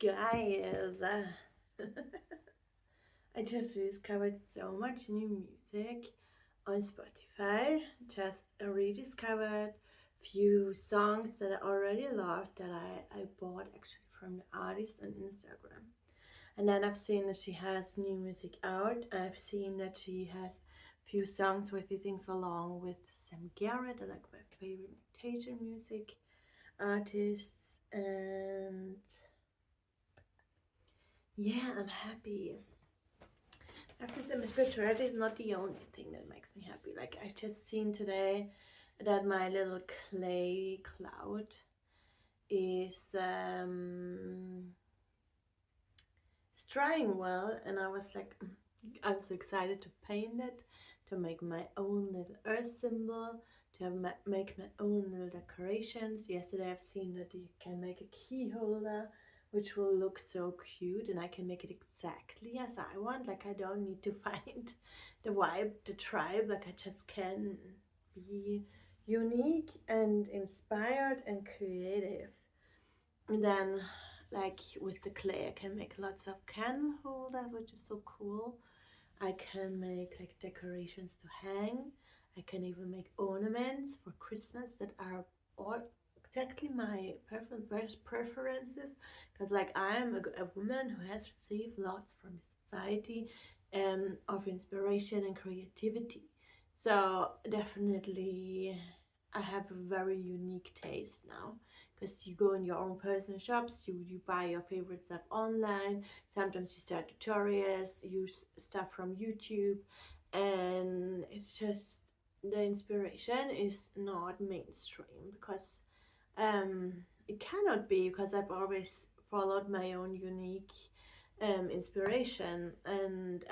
Guys, I just discovered so much new music on Spotify. Just rediscovered few songs that I already loved that I bought actually from the artist on Instagram. And then I've seen that she has new music out. I've seen that she has few songs where she sings along with Sam Garrett, like my favorite meditation music artists. And yeah, I'm happy. Activism and spirituality is not the only thing that makes me happy. Like I just seen today that my little clay cloud is it's drying well, and I was like, I'm so excited to paint it, to make my own little earth symbol, to make my own little decorations. Yesterday I've seen that you can make a key holder which will look so cute, and I can make it exactly as I want. Like I don't need to find the vibe, the tribe, like I just can be unique and inspired and creative. And then like with the clay I can make lots of candle holders, which is so cool. I can make like decorations to hang. I can even make ornaments for Christmas that are all exactly my preferences, because like I am a woman who has received lots from society of inspiration and creativity. So definitely I have a very unique taste now, because you go in your own personal shops, you buy your favorite stuff online. Sometimes you start tutorials, use stuff from YouTube, and it's just the inspiration is not mainstream, because um, it cannot be, because I've always followed my own unique inspiration, and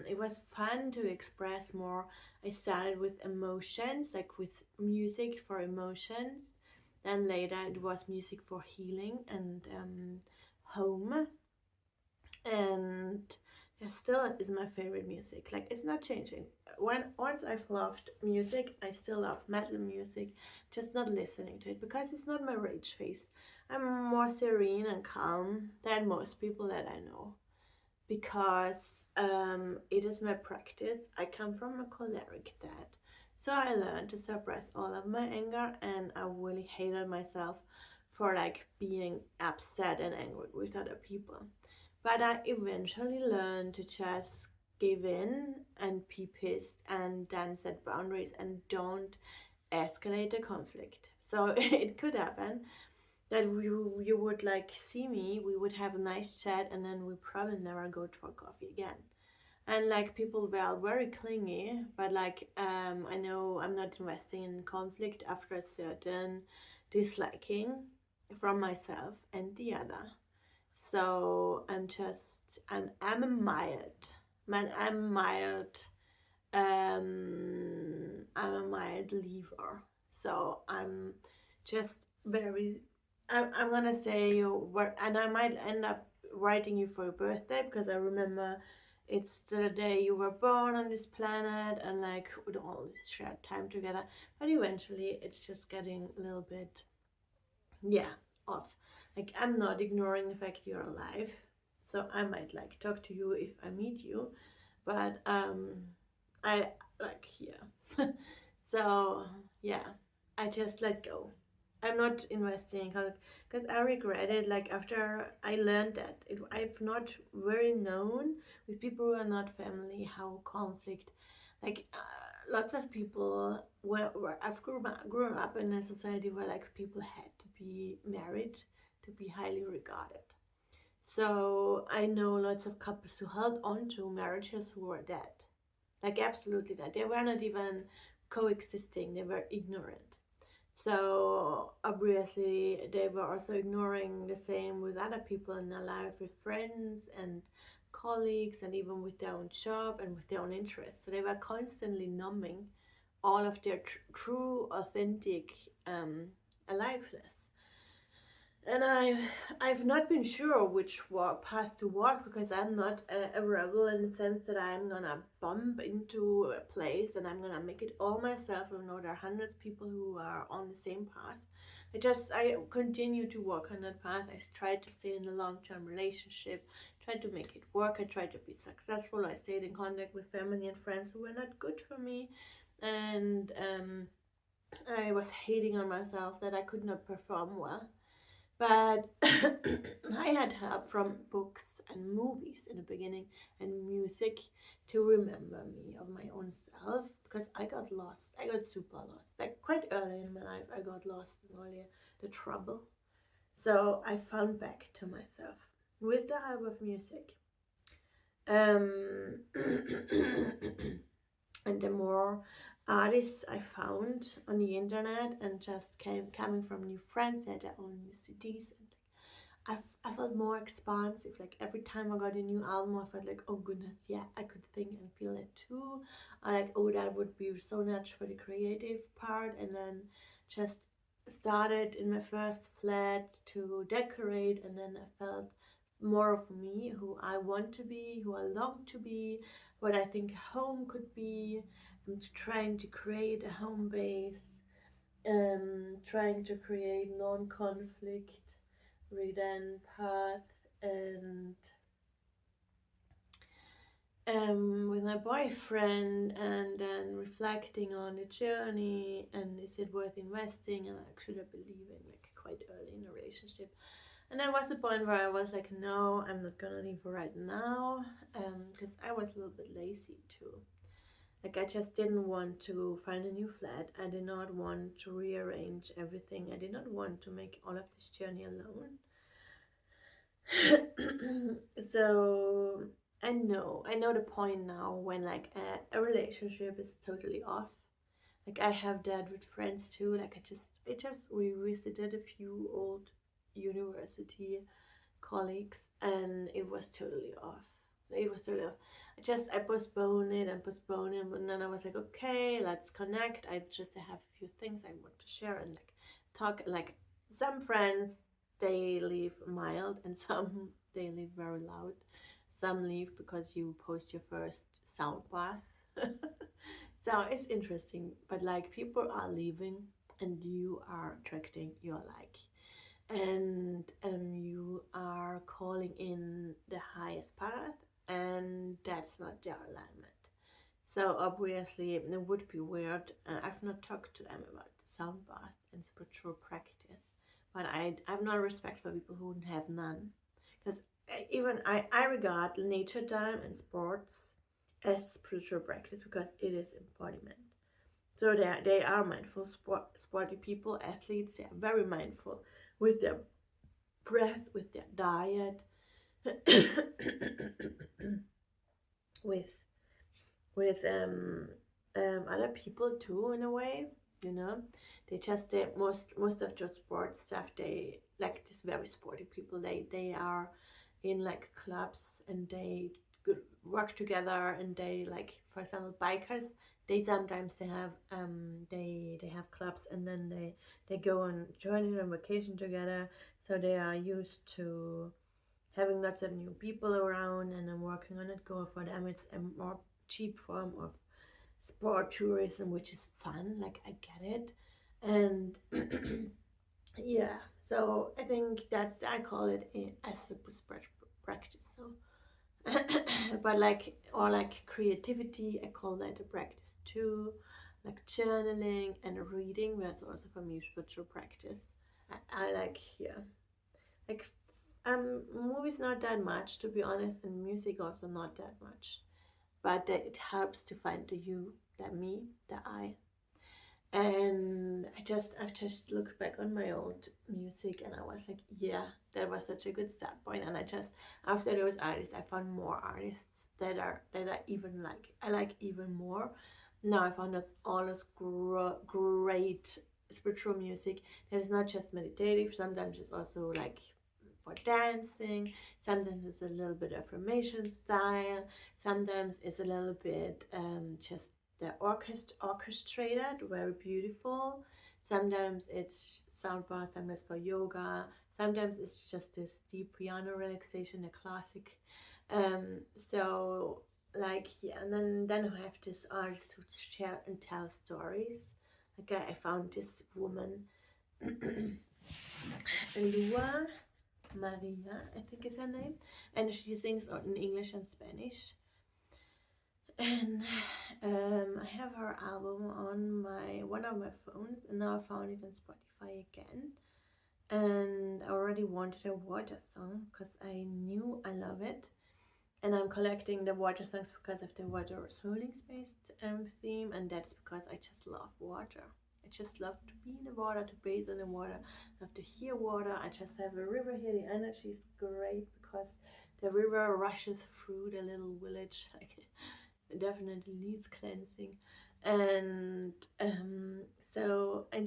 it was fun to express more. I started with emotions, like with music for emotions. Then later it was music for healing and home, and it still is my favorite music. Like it's not changing. Once I've loved music, I still love metal music, just not listening to it because it's not my rage face. I'm more serene and calm than most people that I know, because it is my practice. I come from a choleric dad, so I learned to suppress all of my anger, and I really hated myself for like being upset and angry with other people. But I eventually learned to just give in and be pissed and then set boundaries and don't escalate the conflict. So it could happen that you would like see me, we would have a nice chat, and then we probably never go for coffee again. And like people were very clingy, but like I know I'm not investing in conflict after a certain disliking from myself and the other. So I'm a mild man. I'm a mild lever. So I'm just very. I'm gonna say you were, and I might end up writing you for your birthday, because I remember it's the day you were born on this planet, and like with all this shared time together. But eventually, it's just getting a little bit, yeah, off. Like I'm not ignoring the fact you're alive, so I might like talk to you if I meet you, but I like, yeah. So yeah, I just let go. I'm not investing because I regret it. Like after I learned that I've not very known with people who are not family how conflict, like lots of people were I've grown up in a society where like people had to be married to be highly regarded. So I know lots of couples who held on to marriages who were dead, like absolutely dead. They were not even coexisting. They were ignorant. So obviously they were also ignoring the same with other people in their life, with friends and colleagues, and even with their own job and with their own interests. So they were constantly numbing all of their true, authentic aliveness. And I've not been sure which path to walk, because I'm not a rebel in the sense that I'm gonna bump into a place and I'm gonna make it all myself. I know there are hundreds of people who are on the same path. I continue to walk on that path. I try to stay in a long-term relationship, try to make it work. I try to be successful. I stayed in contact with family and friends who were not good for me, and I was hating on myself that I could not perform well. But I had help from books and movies in the beginning, and music, to remember me of my own self, because I got lost. I got super lost. Like quite early in my life, I got lost in all the trouble. So I found back to myself with the help of music. Um, and the more artists I found on the internet, and just coming from new friends that had their own new CDs, and I felt more expansive. Like every time I got a new album, I felt like, oh goodness, yeah, I could think and feel it too. I like, oh, that would be so much for the creative part. And then just started in my first flat to decorate, and then I felt more of me, who I want to be, who I long to be, what I think home could be. I'm trying to create a home base, trying to create non-conflict ridden path, and with my boyfriend, and then reflecting on the journey, and is it worth investing, and like, should I believe in, like quite early in the relationship. And then was the point where I was like, no, I'm not gonna leave right now, because I was a little bit lazy too. Like I just didn't want to find a new flat. I did not want to rearrange everything. I did not want to make all of this journey alone. So I know the point now when like a relationship is totally off. Like I have that with friends too. Like I just revisited a few old university colleagues, and it was totally off. It was totally off. I postponed it and postponed it, and then I was like, okay, let's connect. I just have a few things I want to share, and like talk. Like some friends, they leave mild, and some they leave very loud. Some leave because you post your first sound bath. So it's interesting, but like people are leaving, and you are attracting your like, and you are calling in the highest path, and that's not their alignment. So obviously it would be weird. I've not talked to them about the sound bath and spiritual practice, but I have no respect for people who have none, because I regard nature time and sports as spiritual practice, because it is embodiment. So they are mindful, sporty people, athletes. They are very mindful with their breath, with their diet, with other people too, in a way. You know, most of the sports stuff. They like this very sporty people. They are in like clubs, and they work together, and they like, for example, bikers. They sometimes they have clubs, and then they go on journeys on vacation together. So they are used to having lots of new people around, and I'm working on it. Goal for them, it's a more cheap form of sport tourism, which is fun. Like I get it, and yeah. So I think that I call it as a sport practice. So, but like, or like creativity, I call that a practice too. Like journaling and reading, that's also for me spiritual practice. I like, yeah, like movies not that much, to be honest, and music also not that much, but it helps to find the you, the me, the I. And I just look back on my old music, and I was like, yeah, that was such a good start point. And I just, after those artists, I found more artists that are even like, I like even more. Now I found all this great spiritual music that is not just meditative. Sometimes it's also like for dancing. Sometimes it's a little bit affirmation style. Sometimes it's a little bit just the orchestrated, very beautiful. Sometimes it's sound bath, sometimes for yoga, Sometimes it's just this deep piano relaxation, a classic. So like yeah, and then I have this artist who share and tell stories. Like I found this woman, Lua Maria, I think is her name, and she sings in English and Spanish. And I have her album on my one of my phones, and now I found it on Spotify again. And I already wanted a water song because I knew I love it. And I'm collecting the water songs because of the water is holding space theme, and that's because I just love water. I just love to be in the water, to bathe in the water, love to hear water. I just have a river here. The energy is great because the river rushes through the little village. Like it definitely needs cleansing, and so I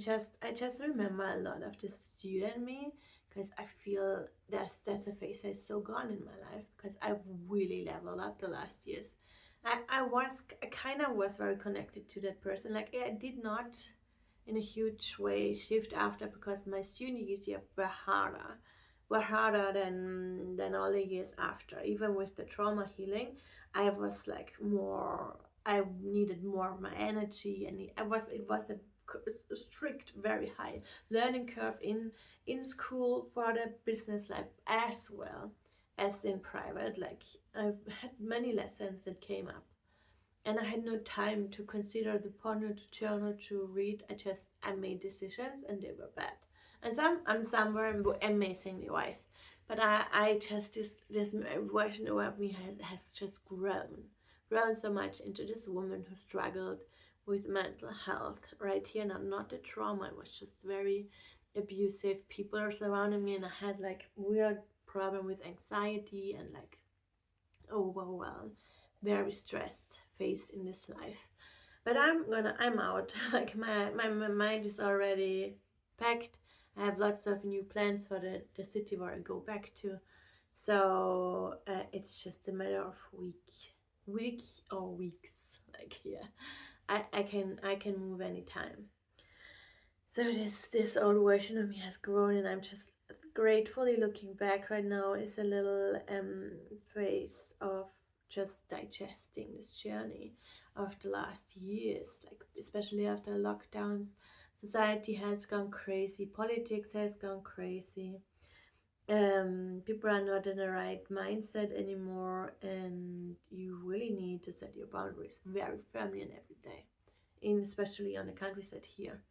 just remember a lot of the student me because I feel that's a phase that's so gone in my life because I've really leveled up the last years. I kind of was very connected to that person. Like I did not in a huge way shift after because my student years here were harder than all the years after. Even with the trauma healing, I was like more. I needed more of my energy, and it was a strict, very high learning curve in school for the business life as well as in private. Like I've had many lessons that came up, and I had no time to consider the partner to journal to read. I made decisions and they were bad, and some were amazingly wise. But I just this version of me has just grown so much into this woman who struggled with mental health right here. Not the trauma. It was just very abusive people are surrounding me, and I had like weird problem with anxiety and like overwhelmed, very stressed phase in this life. But I'm out. Like my mind is already packed. I have lots of new plans for the city where I go back to. So it's just a matter of week or weeks. Like yeah, I can move anytime. So this old version of me has grown, and I'm just gratefully looking back right now is a little phase of just digesting this journey of the last years, like especially after lockdowns. Society has gone crazy, politics has gone crazy. People are not in the right mindset anymore, and you really need to set your boundaries very firmly and every day, in especially on the countryside here.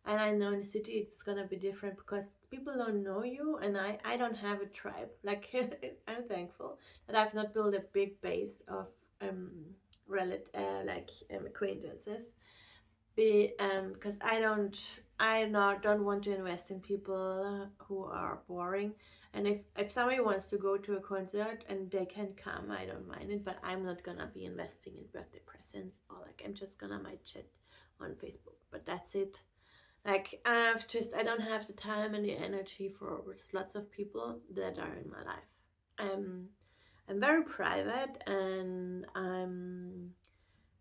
And I know in the city it's gonna be different because people don't know you, and I don't have a tribe. Like I'm thankful that I've not built a big base of um acquaintances. Because I don't want to invest in people who are boring. And if somebody wants to go to a concert and they can come, I don't mind it. But I'm not gonna be investing in birthday presents, or like I'm just gonna might chat on Facebook. But that's it. Like I don't have the time and the energy for lots of people that are in my life. I'm I'm very private, and I'm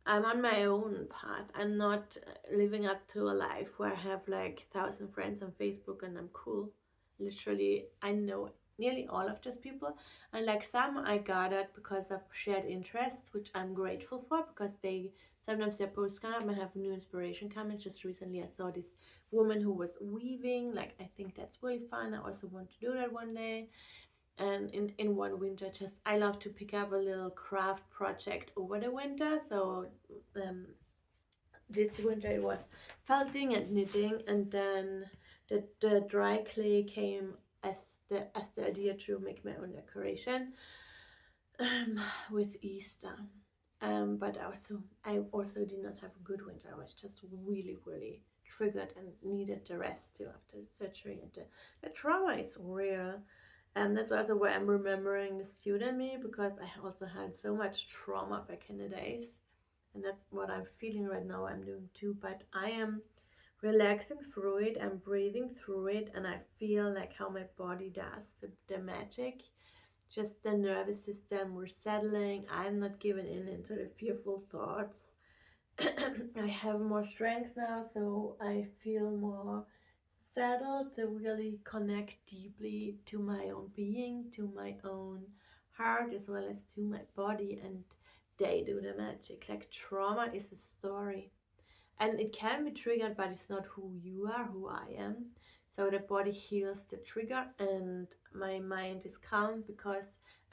on my own path. I'm not living up to a life where I have like 1,000 friends on Facebook and I'm cool. Literally, I know nearly all of those people, and like some I gathered because of shared interests, which I'm grateful for because they sometimes their posts come up and have new inspiration coming. Just recently, I saw this woman who was weaving. Like I think that's really fun. I also want to do that one day. And in one winter, just I love to pick up a little craft project over the winter. So um this winter it was felting and knitting, and then the dry clay came as the idea to make my own decoration um with Easter. But I also did not have a good winter. I was just really triggered and needed the rest too after the surgery, and the trauma is real. And that's also where I'm remembering the student me, because I also had so much trauma back in the days. And that's what I'm feeling right now. I'm doing too. But I am relaxing through it. I'm breathing through it. And I feel like how my body does the magic. Just the nervous system resettling. I'm not giving in into the fearful thoughts. I have more strength now. So I feel more settle to really connect deeply to my own being, to my own heart, as well as to my body, and they do the magic. Like trauma is a story, and it can be triggered, but it's not who you are, who I am. So the body heals the trigger, and my mind is calm because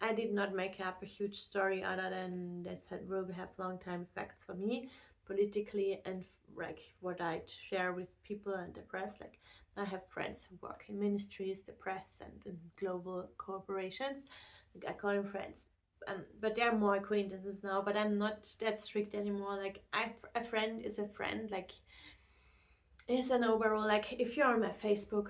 I did not make up a huge story other than that will have long time effects for me politically, and like what I share with people and the press. Like I have friends who work in ministries, the press, and in global corporations. Like I call them friends, but they're more acquaintances now. But I'm not that strict anymore. Like a friend is a friend. Like it's an overall. Like if you're on my Facebook,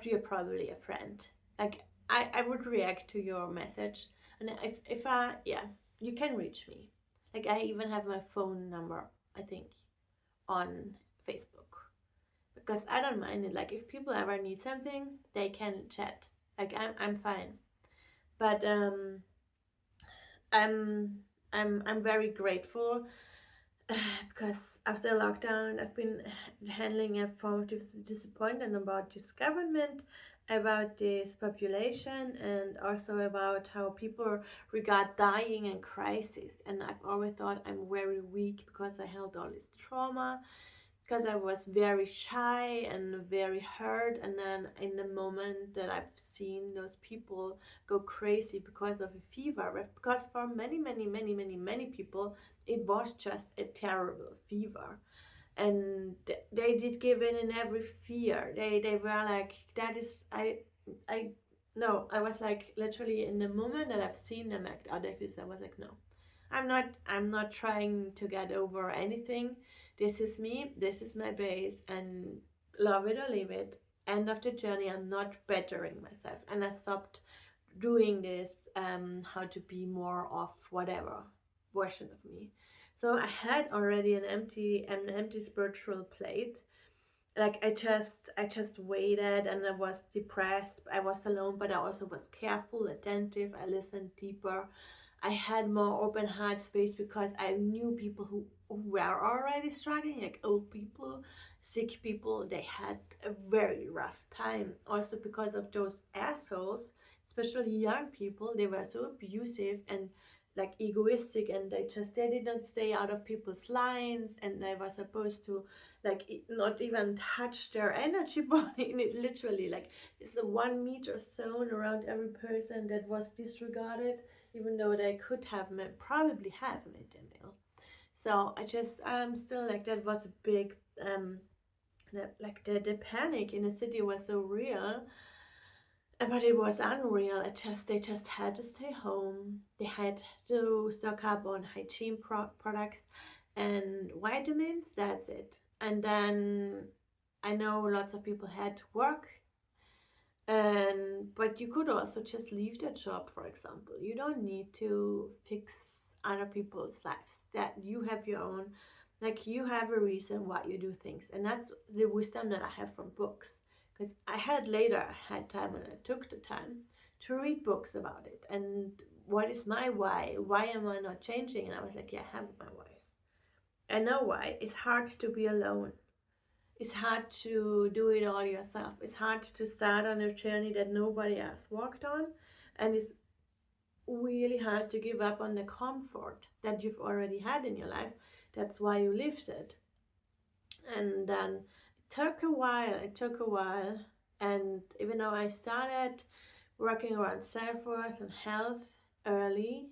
you're probably a friend. Like I would react to your message, and if I yeah, you can reach me. Like I even have my phone number, I think, on Facebook, because I don't mind it. Like if people ever need something, they can chat. Like I'm fine. But I'm I'm very grateful because after lockdown, I've been handling a form of disappointment about this government, about this population, and also about how people regard dying and crisis. And I've always thought I'm very weak because I held all this trauma, because I was very shy and very hurt. And then in the moment that I've seen those people go crazy because of a fever, because for many people it was just a terrible fever, and they did give in every fear. They were like, that is I no, I was like, literally in the moment that I've seen them act out like this, I was like, no, I'm not trying to get over anything. This is me, this is my base, and love it or leave it. End of the journey. I'm not bettering myself, and I stopped doing this how to be more of whatever version of me. So I had already an empty spiritual plate. Like I just waited, and I was depressed, I was alone, but I also was careful, attentive, I listened deeper. I had more open heart space because I knew people who were already struggling, like old people, sick people. They had a very rough time. Also because of those assholes, especially young people, they were so abusive and like egoistic, and they did not stay out of people's lines, and they were supposed to like not even touch their energy body. And it literally like it's a 1 meter zone around every person that was disregarded, even though they could have probably have made them ill. So I just still like that was a big the panic in the city was so real, but it was unreal. They just had to stay home. They had to stock up on hygiene products and vitamins. That's it. And then I know lots of people had to work, and but you could also just leave the job, for example. You don't need to fix other people's lives. That you have your own, like you have a reason why you do things, and that's the wisdom that I have from books. Because I had time, and I took the time to read books about it. And what is my why? Why am I not changing? And I was like, yeah, I have my whys. I know why. It's hard to be alone. It's hard to do it all yourself. It's hard to start on a journey that nobody else walked on. And it's really hard to give up on the comfort that you've already had in your life. That's why you lived it. And then it took a while. And even though I started working around self-worth and health early,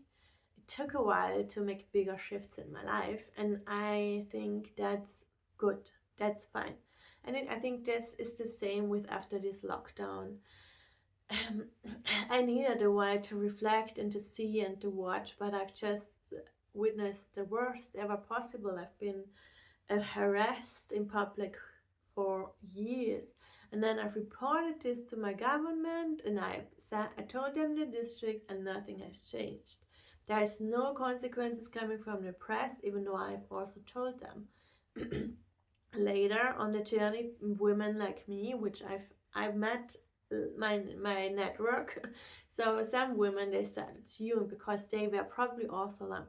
it took a while to make bigger shifts in my life. And I think that's good. That's fine. And I think this is the same with after this lockdown. Um, I needed a while to reflect and to see and to watch, but I've just witnessed the worst ever possible. I've been harassed in public for years, and then I've reported this to my government, and I told them the district, and nothing has changed. There is no consequences coming from the press, even though I've also told them. Later on the journey, women like me, which I've met my network. So some women, they started suing because they were probably also alarmed.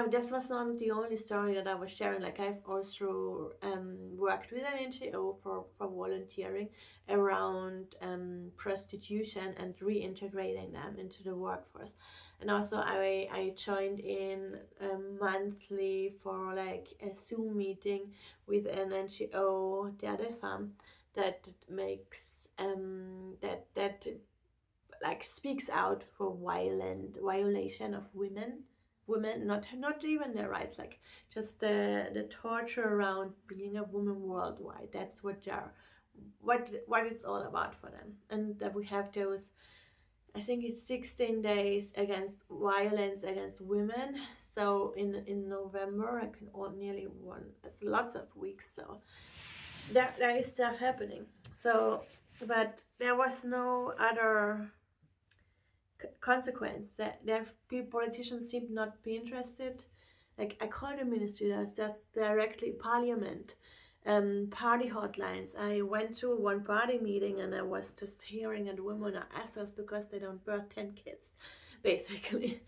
this was not the only story that I was sharing. Like I've also worked with an NGO for volunteering around prostitution and reintegrating them into the workforce. And also I joined in monthly for like a Zoom meeting with an NGO, the Femme, that makes that like speaks out for violent violation of women, not even their rights, like just the torture around being a woman worldwide. That's what they're what it's all about for them. And that we have those, I think it's 16 days against violence against women. So in November I can all nearly one, it's lots of weeks, so there is stuff happening. So but there was no other consequence that politicians seem not be interested. Like I called the ministry, that's directly parliament, party hotlines. I went to one party meeting and I was just hearing that women are assholes because they don't birth 10 kids, basically.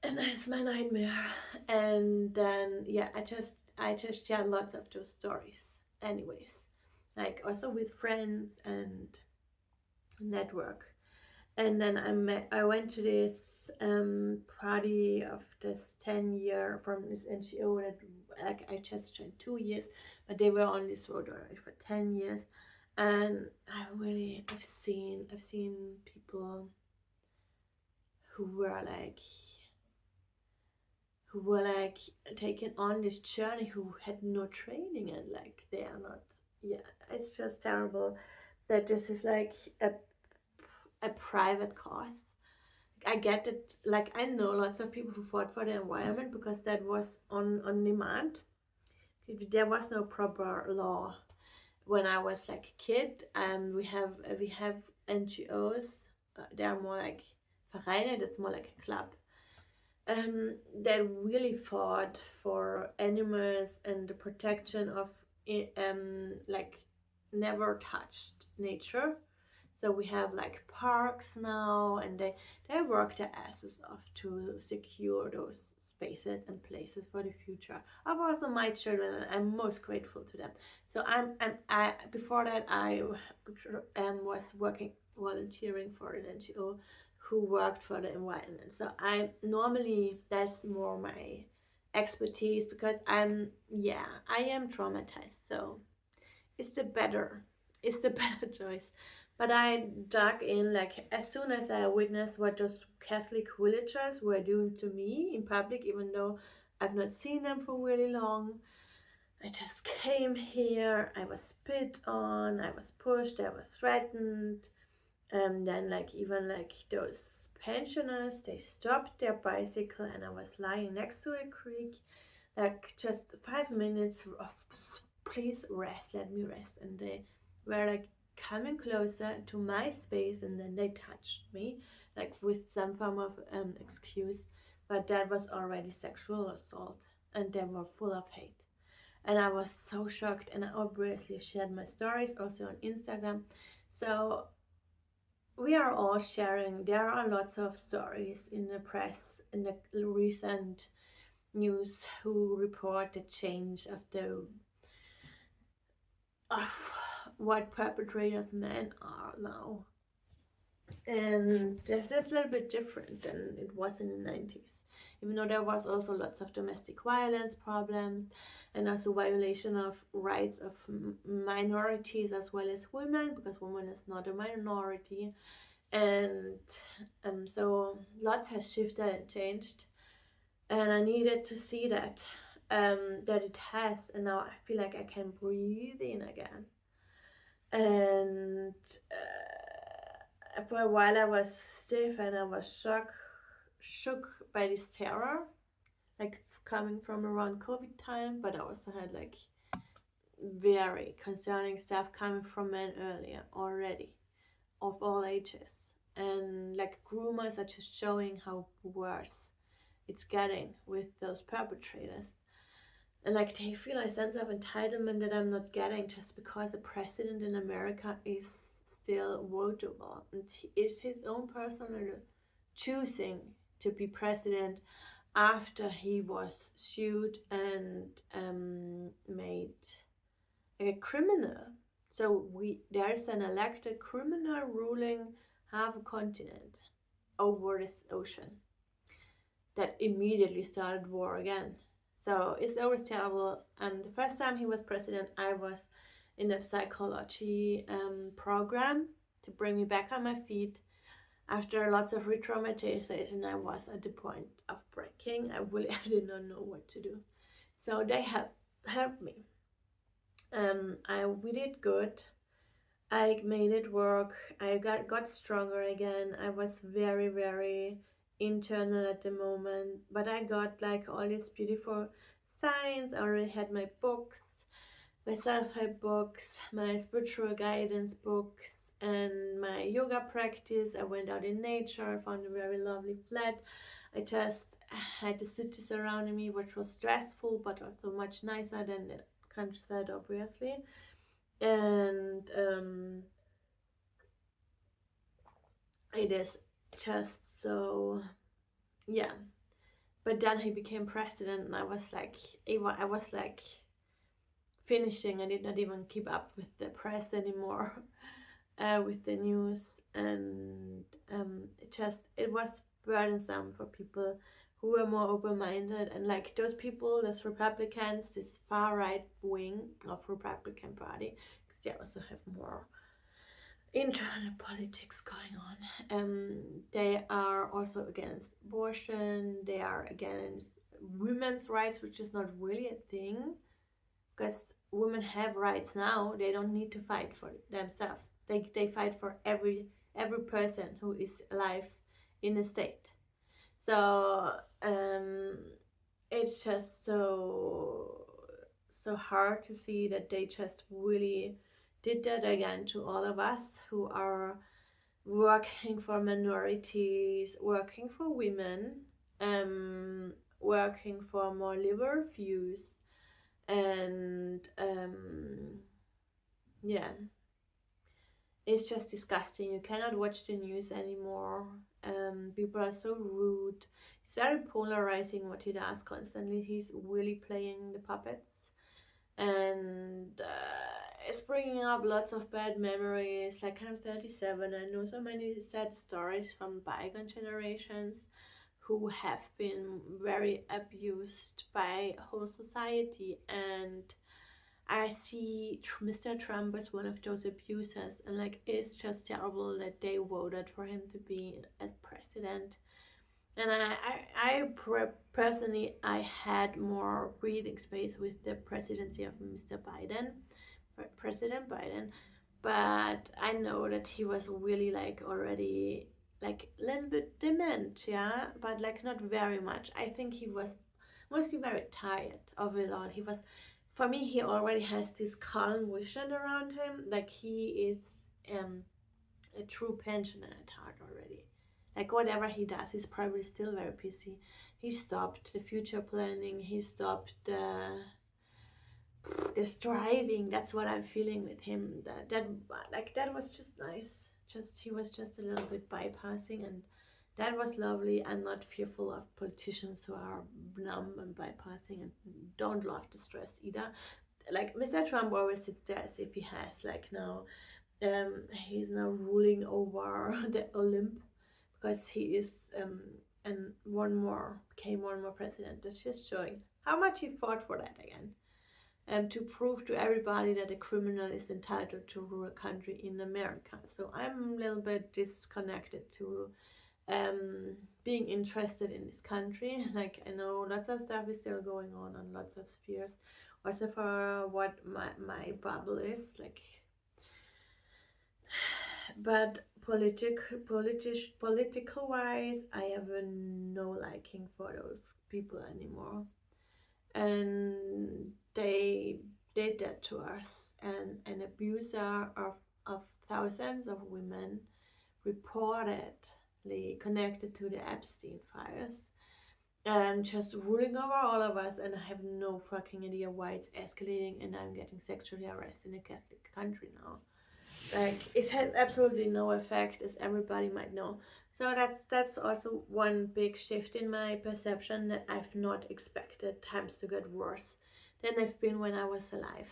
And that's my nightmare. And then yeah, I just shared lots of those stories anyways, like also with friends and network. And then I went to this party of this 10-year from this NGO that like I just joined 2 years, but they were on this road already for 10 years. And I've seen people who were like taking on this journey who had no training, and like they are not, yeah, it's just terrible that this is like a private cause. I get it. Like I know lots of people who fought for the environment because that was on demand. There was no proper law when I was like a kid. We have NGOs. They are more like Vereine. That's more like a club. That really fought for animals and the protection of like never touched nature. So we have like parks now, and they work their asses off to secure those spaces and places for the future of also my children, and I'm most grateful to them. So I before that I was working volunteering for an NGO who worked for the environment. So I normally that's more my expertise because I am traumatized. So it's the better it's the better choice. But I dug in, like as soon as I witnessed what those Catholic villagers were doing to me in public, even though I've not seen them for really long. I just came here, I was spit on, I was pushed, I was threatened. Then like even like those pensioners, they stopped their bicycle and I was lying next to a creek, like just 5 minutes of please rest, let me rest. And they were like coming closer to my space, and then they touched me like with some form of excuse, but that was already sexual assault, and they were full of hate. And I was so shocked, and I obviously shared my stories also on Instagram. So we are all sharing. There are lots of stories in the press in the recent news who report the change of what perpetrators men are now. And this is a little bit different than it was in the 90s. Even though there was also lots of domestic violence problems and also violation of rights of minorities as well as women, because women is not a minority. And so lots has shifted and changed. And I needed to see that it has, and now I feel like I can breathe in again. And for a while I was stiff and I was shook by this terror, like coming from around COVID time, but I also had like very concerning stuff coming from men earlier already, of all ages. And like groomers are just showing how worse it's getting with those perpetrators. And like they feel a sense of entitlement that I'm not getting just because the president in America is still votable and it's his own personal choosing to be president. after he was sued and made a criminal. So there's an elected criminal ruling half a continent over this ocean that immediately started war again. So it's always terrible. The first time he was president, I was in a psychology program to bring me back on my feet. After lots of re-traumatization, I was at the point of breaking. I did not know what to do. So they helped me. We did good. I made it work. I got stronger again. I was very, very internal at the moment, but I got like all these beautiful signs. I already had my books, my self-help books, my spiritual guidance books, and my yoga practice. I went out in nature. I found a very lovely flat. I just had the city surrounding me, which was stressful, but also much nicer than the countryside, obviously. And it is just so, yeah. But then he became president, and I was like finishing. I did not even keep up with the press anymore, with the news, and it was burdensome for people who were more open-minded, and like those people, those Republicans, this far right wing of Republican Party, because they also have more internal politics going on. They are also against abortion. They are against women's rights, which is not really a thing, because women have rights now. They don't need to fight for themselves. They fight for every person who is alive in the state. So it's just so hard to see that they just really did that again to all of us who are working for minorities, working for women, working for more liberal views, and yeah, it's just disgusting. You cannot watch the news anymore. People are so rude. It's very polarizing what he does constantly. He's really playing the puppets, and it's bringing up lots of bad memories. Like, I'm 37. I know so many sad stories from bygone generations who have been very abused by whole society, and I see Mr. Trump as one of those abusers, and like it's just terrible that they voted for him to be as president. And personally, I had more breathing space with the presidency of President Biden, but I know that he was really like already like a little bit dementia, but like not very much. I think he was mostly very tired of it all. He was, for me, he already has this calm vision around him, like he is a true pensioner at heart already. Like whatever he does, he's probably still very busy. He stopped the future planning. He stopped the striving. That's what I'm feeling with him. That was just nice. Just he was just a little bit bypassing, and that was lovely. I'm not fearful of politicians who are numb and bypassing and don't love the stress either. Like Mr. Trump always sits there as if he has like now he's now ruling over the Olymp, because he is and became one more president. That's just showing how much he fought for that again. To prove to everybody that a criminal is entitled to rule a country in America. So I'm a little bit disconnected to being interested in this country. Like I know lots of stuff is still going on lots of spheres. Also for what my bubble is like, but political wise, I have no liking for those people anymore, and they did that to us. And an abuser of thousands of women reportedly connected to the Epstein files, and just ruling over all of us, and I have no fucking idea why it's escalating and I'm getting sexually harassed in a Catholic country now. Like, it has absolutely no effect, as everybody might know. So that's also one big shift in my perception, that I've not expected times to get worse than they've been when I was alive.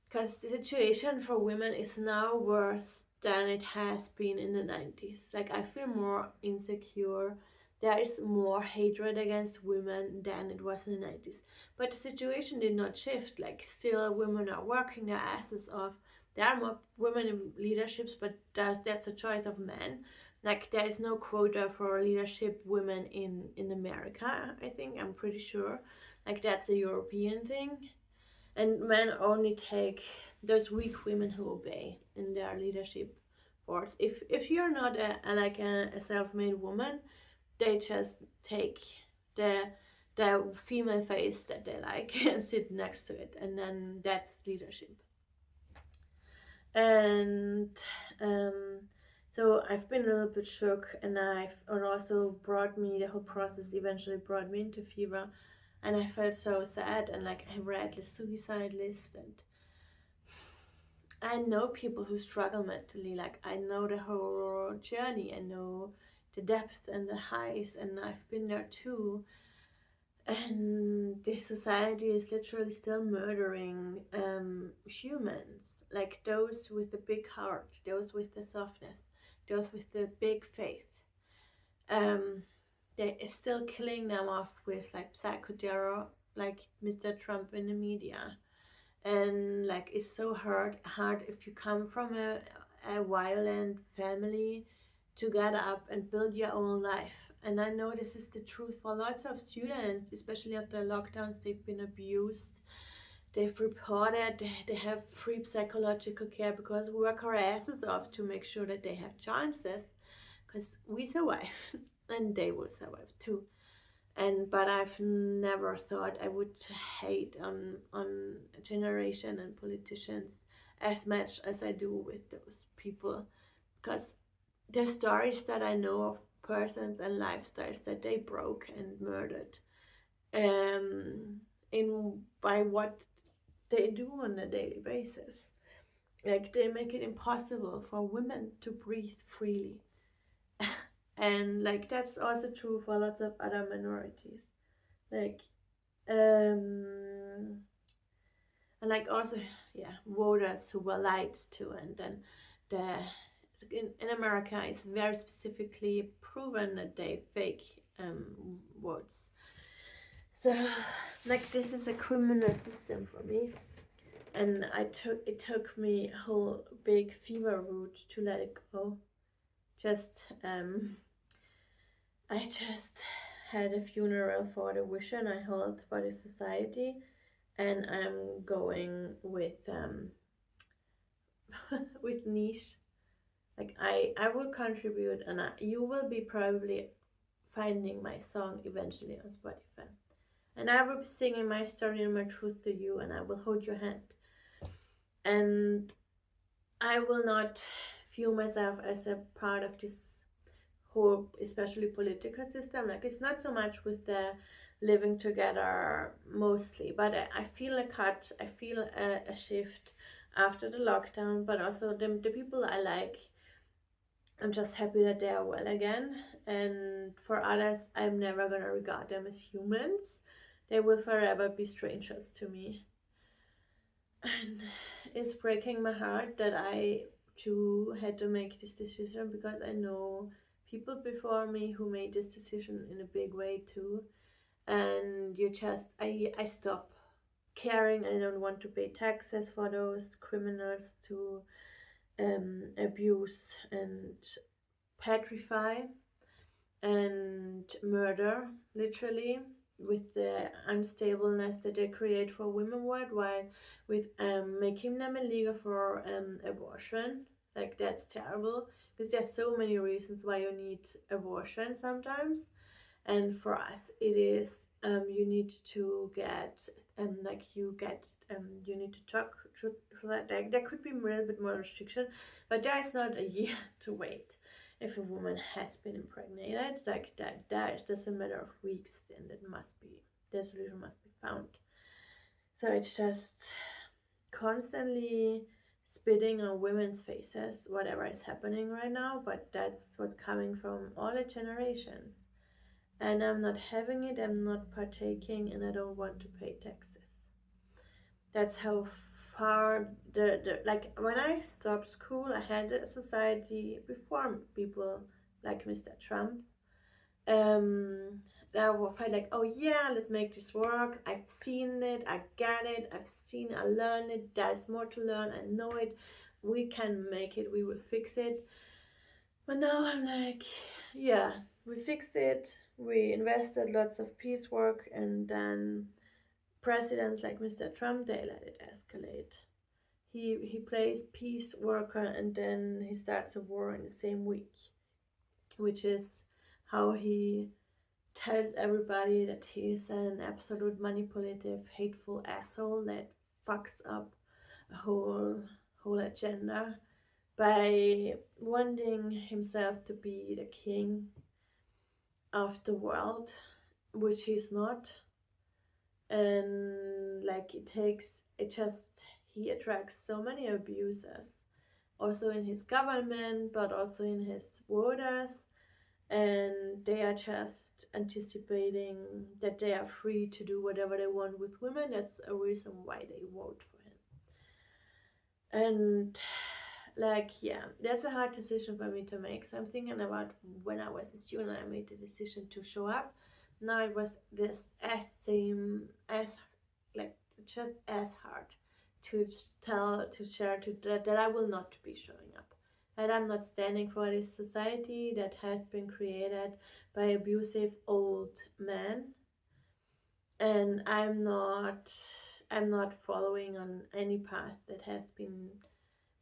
Because the situation for women is now worse than it has been in the 90s. Like, I feel more insecure. There is more hatred against women than it was in the 90s. But the situation did not shift. Like, still, women are working their asses off. There are more women in leaderships, but that's a choice of men. Like, there is no quota for leadership women in America, I think. I'm pretty sure. Like, that's a European thing, and men only take those weak women who obey in their leadership boards. If you're not a self-made woman, they just take the the female face that they like and sit next to it, and then that's leadership. And um, so I've been a little bit shook, and it also brought me, the whole process eventually brought me into fever, and I felt so sad, and like I read the suicide list, and I know people who struggle mentally. Like, I know the whole journey. I know the depth and the highs, and I've been there too. And this society is literally still murdering humans, like those with the big heart, those with the softness, those with the big faith. Um, they are still killing them off with like psychoterror, like Mr. Trump in the media. And like, it's so hard if you come from a violent family to get up and build your own life. And I know this is the truth for lots of students, especially after lockdowns. They've been abused, they've reported, they have free psychological care because we work our asses off to make sure that they have chances, because we survive and they will survive too. And but I've never thought I would hate on a generation and politicians as much as I do with those people, because the stories that I know of persons and lifestyles that they broke and murdered, um in by what they do on a daily basis. Like, they make it impossible for women to breathe freely. And like, that's also true for lots of other minorities. Like, um and like also, yeah, voters who were lied to, and then the in America it's very specifically proven that they fake votes. So like, this is a criminal system for me, and it took me a whole big fever root to let it go. Just I just had a funeral for the vision I hold for the society, and I'm going with with niche. Like, I will contribute, and you will be probably finding my song eventually on Spotify, and I will be singing my story and my truth to you, and I will hold your hand, and I will not view myself as a part of this whole, especially political system. Like, it's not so much with the living together mostly, but I feel a cut, I feel a shift after the lockdown, but also the people I like, I'm just happy that they are well again. And for others, I'm never gonna regard them as humans. They will forever be strangers to me. And it's breaking my heart that I too had to make this decision, because I know people before me who made this decision in a big way too. And I stop caring. I don't want to pay taxes for those criminals to abuse and petrify and murder, literally, with the unstableness that they create for women worldwide, with making them illegal for abortion. Like, that's terrible, because there's so many reasons why you need abortion sometimes. And for us, it is you need to get like you need to talk through that. Like, there could be a little bit more restriction, but there is not a year to wait. If a woman has been impregnated, like that is just a matter of weeks, and it must be, the solution must be found. So it's just constantly spitting on women's faces, whatever is happening right now, but that's what's coming from all the generations. And I'm not having it, I'm not partaking, and I don't want to pay taxes. That's how far the like when I stopped school, I had a society before people like Mr. Trump. Um, that will felt like, oh yeah, let's make this work. I've seen it, I get it, I learned it. There's more to learn. I know it. We can make it. We will fix it. But now I'm like, yeah, we fixed it. We invested lots of piecework, and then presidents like Mr. Trump, they let it escalate. He plays peace worker and then he starts a war in the same week, which is how he tells everybody that he's an absolute manipulative, hateful asshole that fucks up a whole agenda by wanting himself to be the king of the world, which he's not. And like it just he attracts so many abusers, also in his government, but also in his voters, and they are just anticipating that they are free to do whatever they want with women. That's a reason why they vote for him. And like, yeah, that's a hard decision for me to make. So I'm thinking about when I was a student, I made the decision to show up. Now it was this as same as like just as hard to tell to share to that I will not be showing up, that I'm not standing for this society that has been created by abusive old men, and I'm not following on any path that has been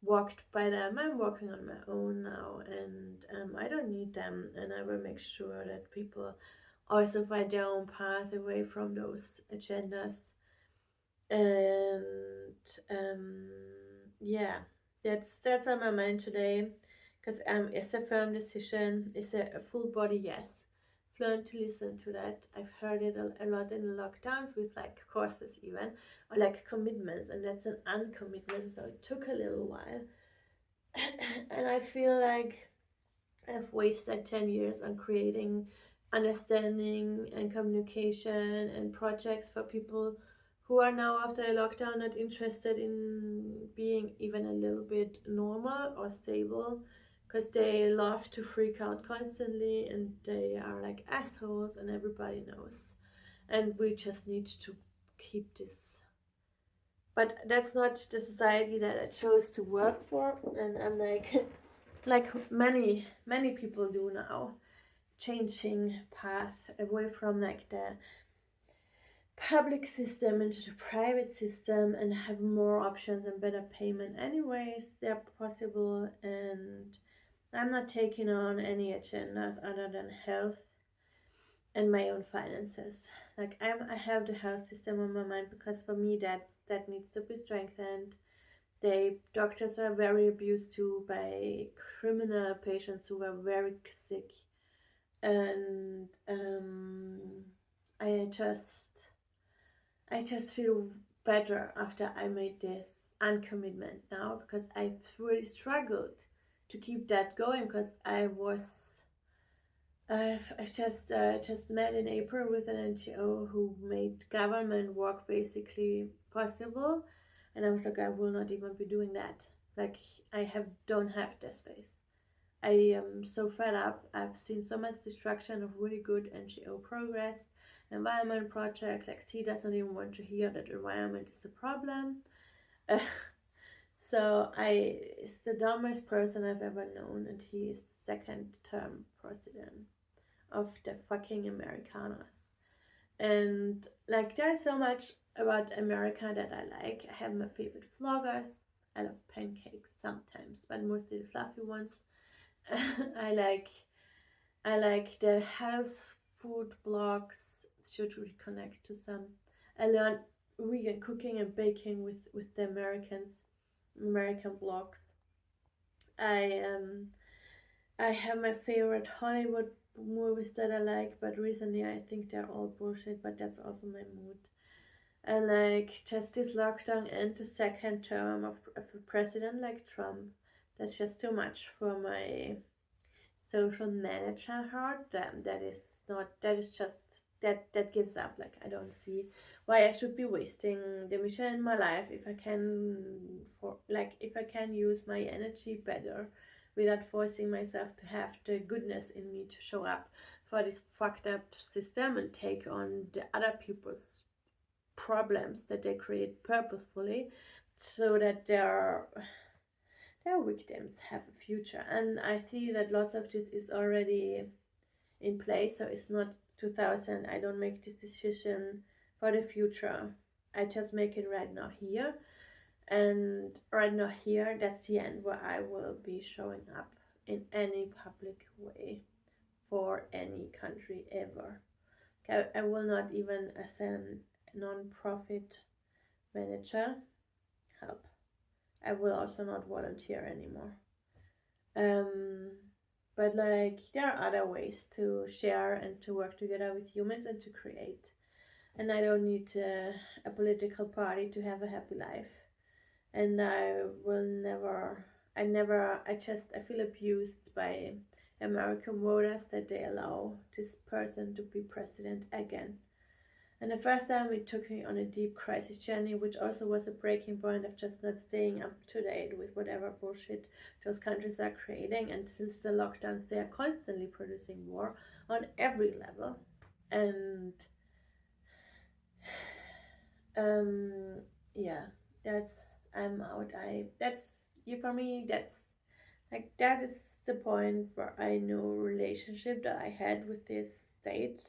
walked by them. I'm walking on my own now, and I don't need them, and I will make sure that people also find their own path away from those agendas. And um, yeah, that's on my mind today, because it's a firm decision. It's a full body yes. I've learned to listen to that. I've heard it a lot in the lockdowns with like courses even, or like commitments, and that's an uncommitment. So it took a little while, and I feel like I've wasted 10 years on creating understanding and communication and projects for people who are now, after a lockdown, not interested in being even a little bit normal or stable, because they love to freak out constantly and they are like assholes, and everybody knows. And we just need to keep this. But that's not the society that I chose to work for, and I'm like, like many people do now, changing path away from like the public system into the private system and have more options and better payment anyways they're possible. And I'm not taking on any agendas other than health and my own finances. Like I have the health system on my mind, because for me that needs to be strengthened. They doctors were very abused too by criminal patients who were very sick, and I just I just feel better after I made this uncommitment now, because I've really struggled to keep that going, because I've just met in April with an NGO who made government work basically possible, and I was like, I will not even be doing that. Like don't have the space. I am so fed up. I've seen so much destruction of really good NGO progress, environment projects. Like he doesn't even want to hear that environment is a problem. Uh, so is the dumbest person I've ever known, and he is the second term president of the fucking Americanas. And like there's so much about America that I like. I have my favorite vloggers. I love pancakes sometimes, but mostly the fluffy ones. I like I like the health food blogs. Should we connect to some? I learned vegan cooking and baking with the American blogs. I I have my favorite Hollywood movies that I like, but recently I think they're all bullshit. But that's also my mood. And like just this lockdown and the second term of a president like Trump, that's just too much for my social manager heart. That is not, that is just, that gives up. Like I don't see why I should be wasting the mission in my life if I can, for like if I can use my energy better without forcing myself to have the goodness in me to show up for this fucked up system and take on the other people's problems that they create purposefully so that their victims have a future. And I see that lots of this is already in place. So it's not 2000. I don't make this decision for the future. I just make it right now here. And right now here, that's the end where I will be showing up in any public way for any country ever. I will not even as a non-profit manager help. I will also not volunteer anymore. Um, but like there are other ways to share and to work together with humans and to create. And I don't need a political party to have a happy life. And I will never, I feel abused by American voters that they allow this person to be president again. And the first time it took me on a deep crisis journey, which also was a breaking point of just not staying up to date with whatever bullshit those countries are creating. And since the lockdowns, they are constantly producing war on every level. And um, yeah, that's, I'm out. That's, you, for me, that's like, that is the point where I know relationship that I had with this state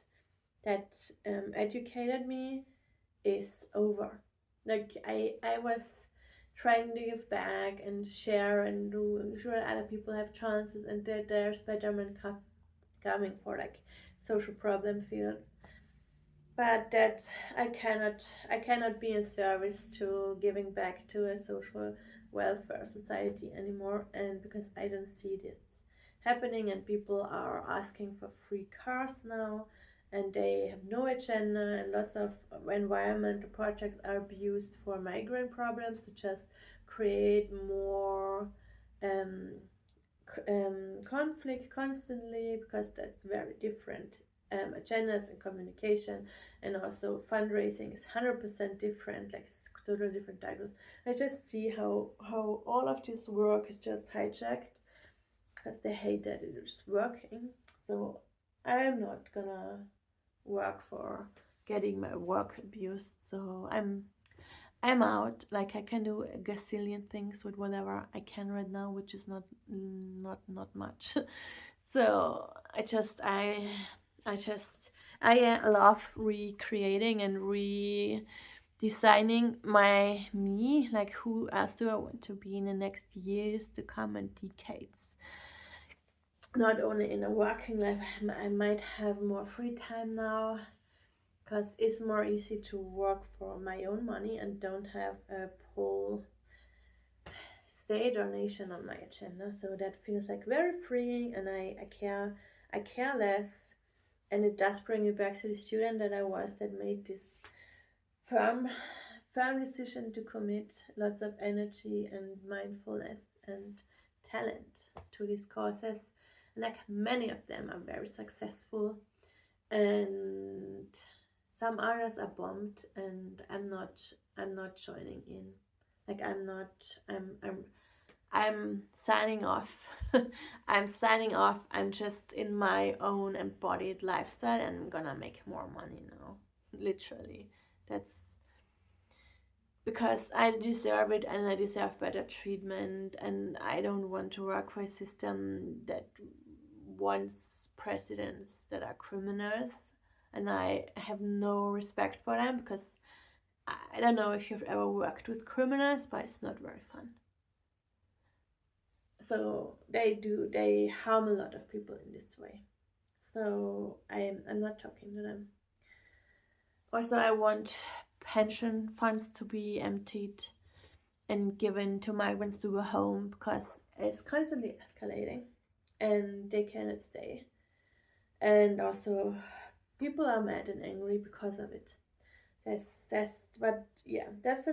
that educated me is over. Like I was trying to give back and share and do sure other people have chances and that there's betterment coming for like social problem fields. But that I cannot be in service to giving back to a social welfare society anymore, and because I don't see this happening and people are asking for free cars now and they have no agenda and lots of environmental projects are abused for migrant problems to just create more um, conflict constantly because there's very different agendas and communication, and also fundraising is 100% different, like it's totally different titles. I just see how all of this work is just hijacked because they hate that it is working. So I'm not gonna work for getting my work abused. So I'm out. Like I can do a gazillion things with whatever I can right now, which is not much. So I just I love recreating and redesigning my me. Like who else do I want to be in the next years to come and decades? Not only in a working life, I might have more free time now because it's more easy to work for my own money and don't have a pull state or nation on my agenda. So that feels like very freeing, and I care less. And it does bring me back to the student that I was, that made this firm firm decision to commit lots of energy and mindfulness and talent to these causes. Like many of them are very successful, and some others are bombed, and I'm not joining in. Like I'm signing off. I'm signing off. I'm just in my own embodied lifestyle and I'm gonna make more money now. Literally. That's because I deserve it and I deserve better treatment, and I don't want to work for a system that wants presidents that are criminals, and I have no respect for them because I don't know if you've ever worked with criminals, but it's not very fun. So they harm a lot of people in this way. So I'm not talking to them. Also, I want pension funds to be emptied and given to migrants to go home because it's constantly escalating and they cannot stay. And also, people are mad and angry because of it. That's but yeah, that's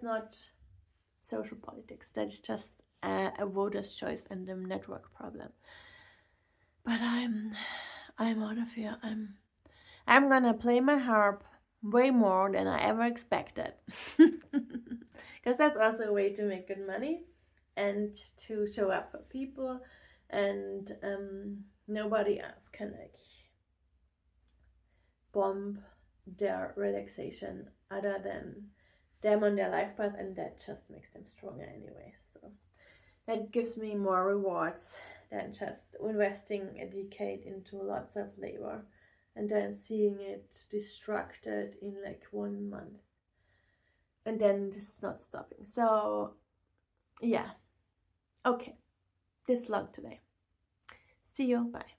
not social politics. That's just a voter's choice and a network problem. But I'm out of here. I'm gonna play my harp way more than I ever expected. Because that's also a way to make good money and to show up for people, and nobody else can like bomb their relaxation other than them on their life path, and that just makes them stronger anyway. So that gives me more rewards than just investing a decade into lots of labor and then seeing it destructed in like 1 month and then just not stopping. So yeah, okay, this long today. See you, bye.